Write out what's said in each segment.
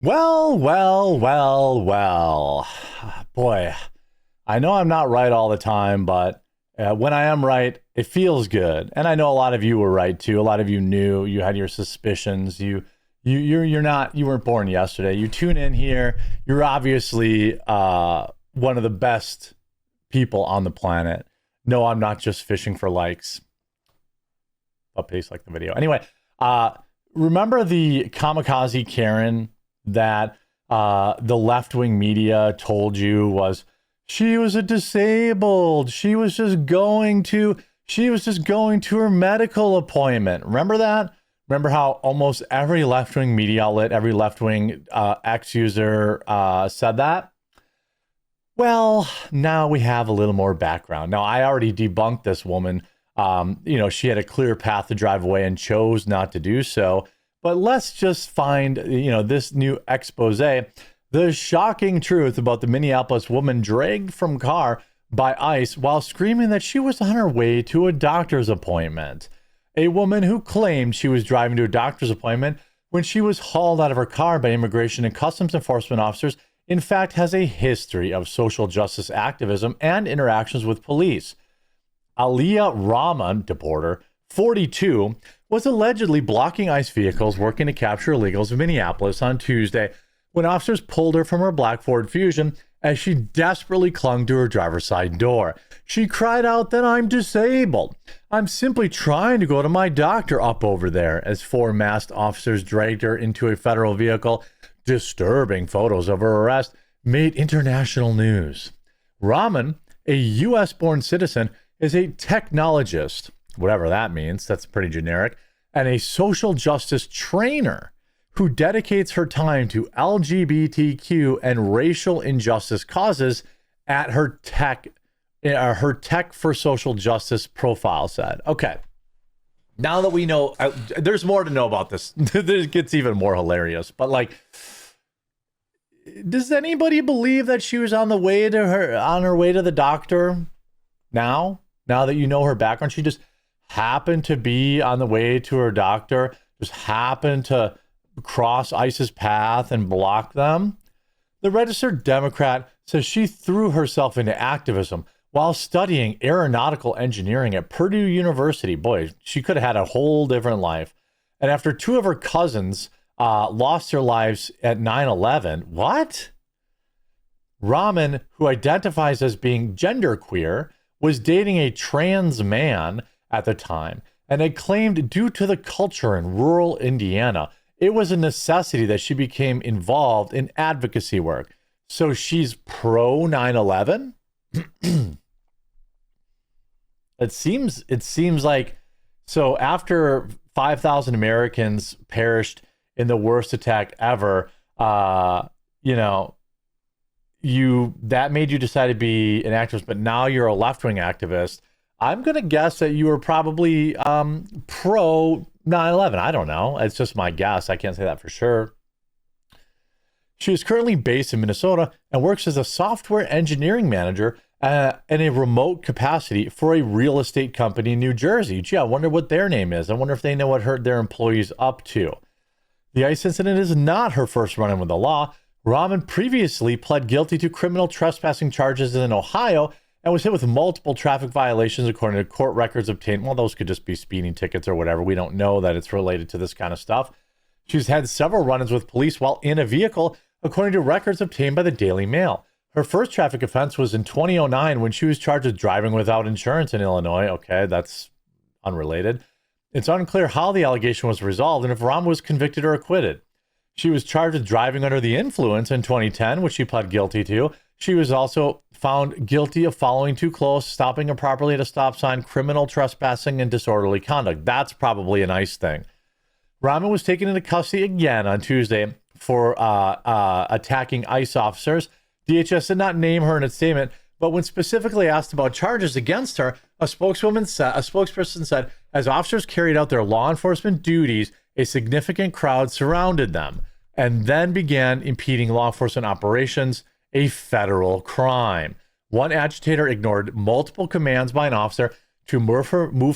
Well. Boy, I know I'm not right all the time, but when I am right, it feels good. And I know a lot of you were right too. A lot of you knew, you had your suspicions. You weren't born yesterday. You tune in here. You're obviously one of the best people on the planet. No, I'm not just fishing for likes. But please like the video. Anyway, remember the Kamikaze Karen that the left-wing media told you was she was a disabled. She was just going to her medical appointment. Remember that? Remember how almost every left-wing media outlet, every left-wing X user said that? Well, now we have a little more background. Now, I already debunked this woman. She had a clear path to drive away and chose not to do so. But let's just find, this new expose, the shocking truth about the Minneapolis woman dragged from car by ICE while screaming that she was on her way to a doctor's appointment. A woman who claimed she was driving to a doctor's appointment when she was hauled out of her car by immigration and customs enforcement officers, in fact, has a history of social justice activism and interactions with police. Aliya Rahman, deporter, 42, was allegedly blocking ICE vehicles working to capture illegals in Minneapolis on Tuesday when officers pulled her from her black Ford Fusion as she desperately clung to her driver's side door. She cried out that I'm disabled. I'm simply trying to go to my doctor up over there, as four masked officers dragged her into a federal vehicle. Disturbing photos of her arrest made international news. Rahman, a U.S.-born citizen, is a technologist, whatever that means, that's pretty generic, and a social justice trainer who dedicates her time to LGBTQ and racial injustice causes at her Tech for Social Justice profile said. Okay, now that we know, there's more to know about this. This gets even more hilarious, but does anybody believe that she was on her way to the doctor now that you know her background? She just happened to be on the way to her doctor, just happened to cross ICE's path and block them? The registered Democrat says she threw herself into activism while studying aeronautical engineering at Purdue University. Boy, she could have had a whole different life. And after two of her cousins lost their lives at 9/11, what? Rahman, who identifies as being genderqueer, was dating a trans man at the time and had claimed due to the culture in rural Indiana, it was a necessity that she became involved in advocacy work. So she's pro 9/11? It seems like, so after 5,000 Americans perished in the worst attack ever, that made you decide to be an activist, but now you're a left-wing activist. I'm going to guess that you were probably pro 9/11. I don't know. It's just my guess. I can't say that for sure. She is currently based in Minnesota and works as a software engineering manager in a remote capacity for a real estate company in New Jersey. Gee, I wonder what their name is. I wonder if they know what their employees up to. The ICE incident is not her first run-in with the law. Rahman previously pled guilty to criminal trespassing charges in Ohio and was hit with multiple traffic violations according to court records obtained. Well, those could just be speeding tickets or whatever. We don't know that it's related to this kind of stuff. She's had several run-ins with police while in a vehicle, according to records obtained by the Daily Mail. Her first traffic offense was in 2009 when she was charged with driving without insurance in Illinois. Okay, that's unrelated. It's unclear how the allegation was resolved and if Rahman was convicted or acquitted. She was charged with driving under the influence in 2010, which she pled guilty to. She was also found guilty of following too close, stopping improperly at a stop sign, criminal trespassing, and disorderly conduct. That's probably a nice thing. Rahman was taken into custody again on Tuesday for attacking ICE officers. DHS did not name her in its statement, but when specifically asked about charges against her, a spokesperson said, as officers carried out their law enforcement duties, a significant crowd surrounded them and then began impeding law enforcement operations, a federal crime. One agitator ignored multiple commands by an officer to move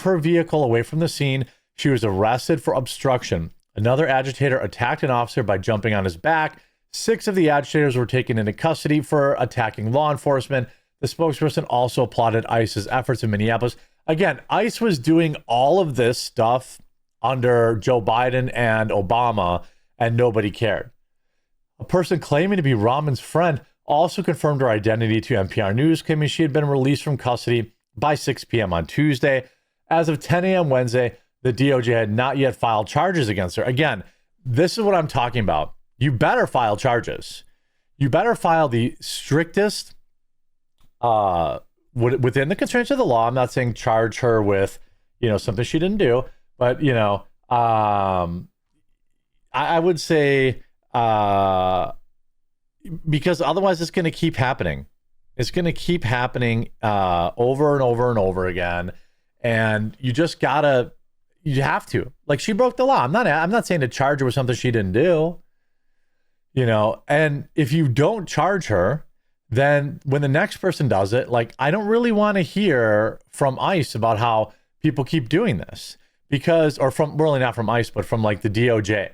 her vehicle away from the scene. She was arrested for obstruction. Another agitator attacked an officer by jumping on his back. 6 of the agitators were taken into custody for attacking law enforcement. The spokesperson also applauded ICE's efforts in Minneapolis. Again, ICE was doing all of this stuff under Joe Biden and Obama, and nobody cared. A person claiming to be Rahman's friend also confirmed her identity to NPR News, claiming she had been released from custody by 6 p.m. on Tuesday. As of 10 a.m. Wednesday, the DOJ had not yet filed charges against her. Again, this is what I'm talking about. You better file charges. You better file the strictest within the constraints of the law. I'm not saying charge her with, something she didn't do, but, I would say, because otherwise it's going to keep happening. It's going to keep happening over and over and over again. And you just you have to. Like, she broke the law. I'm not saying to charge her with something she didn't do. And if you don't charge her, then when the next person does it, like, I don't really want to hear from ICE about how people keep doing this, really not from ICE, but from like the DOJ,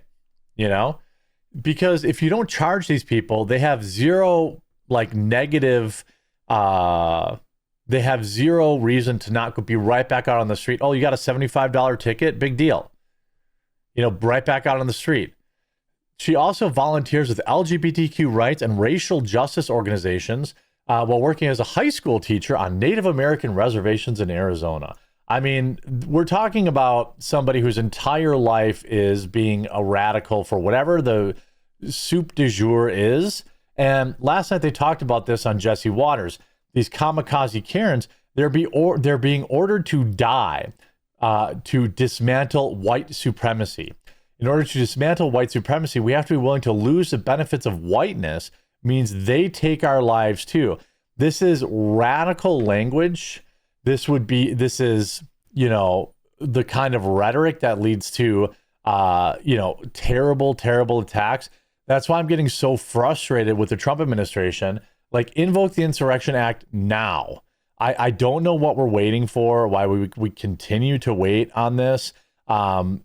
because if you don't charge these people, they have zero negative, they have zero reason to not be right back out on the street. Oh, you got a $75 ticket? Big deal. Right back out on the street. She also volunteers with LGBTQ rights and racial justice organizations while working as a high school teacher on Native American reservations in Arizona. I mean, we're talking about somebody whose entire life is being a radical for whatever the soup du jour is. And last night they talked about this on Jesse Waters. These kamikaze Karens, they're being ordered to die to dismantle white supremacy. In order to dismantle white supremacy, we have to be willing to lose the benefits of whiteness, means they take our lives too. This is radical language. This is, the kind of rhetoric that leads to, terrible, terrible attacks. That's why I'm getting so frustrated with the Trump administration. Like, invoke the Insurrection Act now. I don't know what we're waiting for, why we continue to wait on this.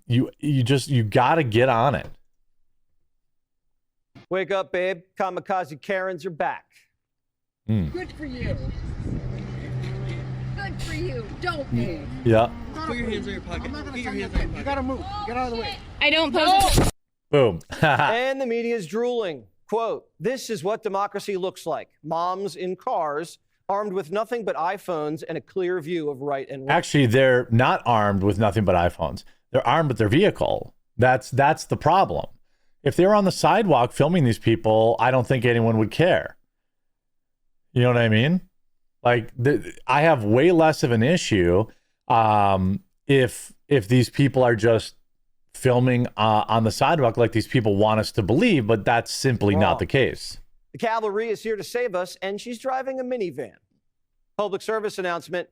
You got to get on it. Wake up, babe. Kamikaze Karens are back. Good for you. Good for you. Don't move. Yeah. Put your hands in your pocket. Get your hands in your pocket. You gotta move. Get out of the way. I don't pose. Boom. And the media is drooling. Quote, this is what democracy looks like. Moms in cars armed with nothing but iPhones and a clear view of right and wrong. Actually, they're not armed with nothing but iPhones. They're armed with their vehicle. That's the problem. If they were on the sidewalk filming these people, I don't think anyone would care. You know what I mean? Like, I have way less of an issue if these people are just filming on the sidewalk like these people want us to believe, but that's simply not the case. The cavalry is here to save us, and she's driving a minivan. Public service announcement.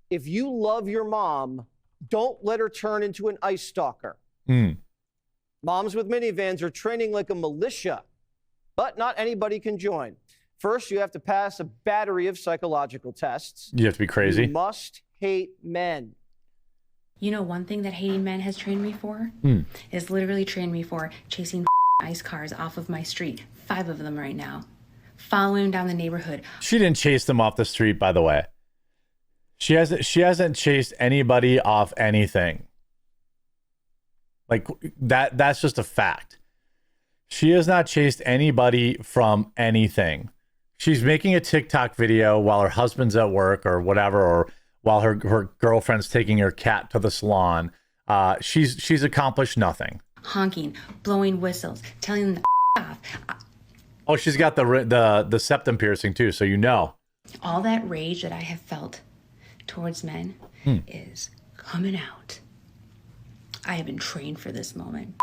If you love your mom, don't let her turn into an ICE stalker. Moms with minivans are training like a militia, but not anybody can join. First, you have to pass a battery of psychological tests. You have to be crazy. You must hate men. One thing that hating men has trained me for is literally trained me for chasing ICE cars off of my street. 5 of them right now. Following down the neighborhood. She didn't chase them off the street, by the way. She hasn't chased anybody off anything. Like, that's just a fact. She has not chased anybody from anything. She's making a TikTok video while her husband's at work or whatever, or while her girlfriend's taking her cat to the salon. She's accomplished nothing. Honking, blowing whistles, telling them to off. Oh, she's got the septum piercing too, so All that rage that I have felt towards men is coming out. I have been trained for this moment.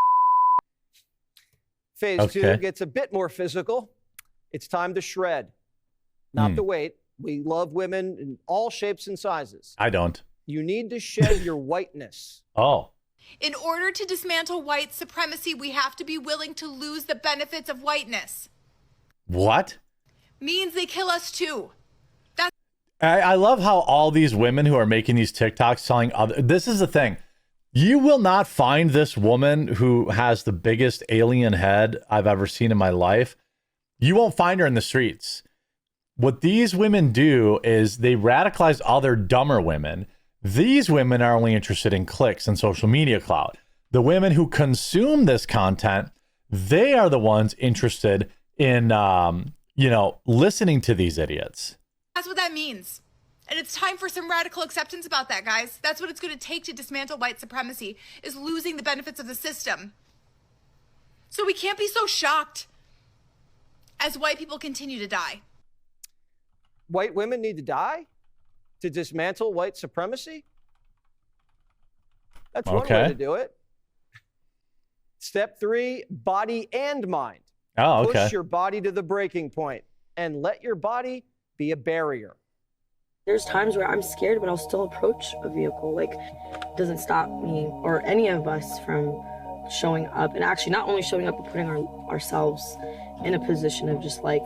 Phase 2 gets a bit more physical. It's time to shred, not to wait. We love women in all shapes and sizes. I don't. You need to shed your whiteness. Oh. In order to dismantle white supremacy, we have to be willing to lose the benefits of whiteness. What? Means they kill us too. I love how all these women who are making these TikToks telling this is the thing. You will not find this woman who has the biggest alien head I've ever seen in my life You won't find her in the streets. What these women do is they radicalize other dumber women. These women are only interested in clicks and social media clout. The women who consume this content, they are the ones interested in, listening to these idiots. That's what that means. And it's time for some radical acceptance about that, guys. That's what it's going to take to dismantle white supremacy, is losing the benefits of the system. So we can't be so shocked as white people continue to die. White women need to die to dismantle white supremacy? That's one way to do it. Step 3, body and mind. Oh, okay. Push your body to the breaking point and let your body be a barrier. There's times where I'm scared, but I'll still approach a vehicle. Like, it doesn't stop me or any of us from showing up, and actually not only showing up, but putting ourselves in a position of just like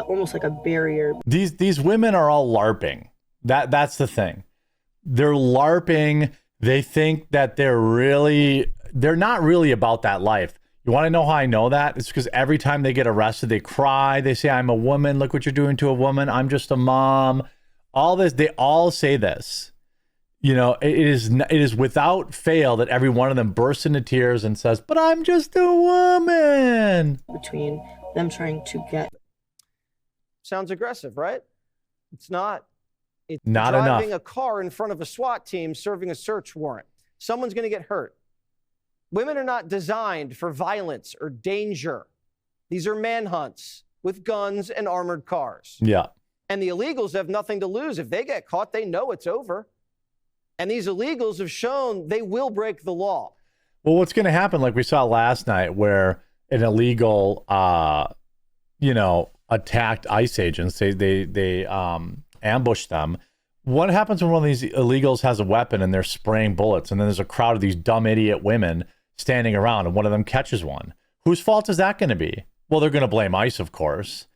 almost like a barrier. These women are all LARPing. That's the thing. They're LARPing. They think that they're not really about that life. You want to know how I know that? It's because every time they get arrested, they cry. They say, I'm a woman. Look what you're doing to a woman. I'm just a mom. All this, they all say this. You know, it is without fail that every one of them bursts into tears and says, but I'm just a woman. Between them trying to get. Sounds aggressive, right? It's not. It's not driving enough. a car in front of a SWAT team serving a search warrant. Someone's going to get hurt. Women are not designed for violence or danger. These are manhunts with guns and armored cars. Yeah. And the illegals have nothing to lose. If they get caught, they know it's over. And these illegals have shown they will break the law. Well, what's going to happen, like we saw last night, where an illegal, attacked ICE agents, they ambushed them. What happens when one of these illegals has a weapon and they're spraying bullets, and then there's a crowd of these dumb idiot women standing around, and one of them catches one? Whose fault is that going to be? Well, they're going to blame ICE, of course.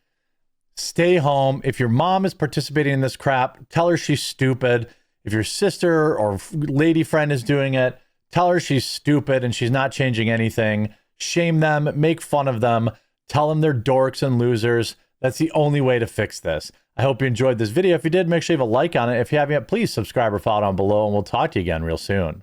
Stay home. If your mom is participating in this crap, tell her she's stupid. If your sister or lady friend is doing it, tell her she's stupid and she's not changing anything. Shame them, make fun of them, tell them they're dorks and losers. That's the only way to fix this. I hope you enjoyed this video. If you did, make sure you have a like on it. If you haven't yet, please subscribe or follow down below, and we'll talk to you again real soon.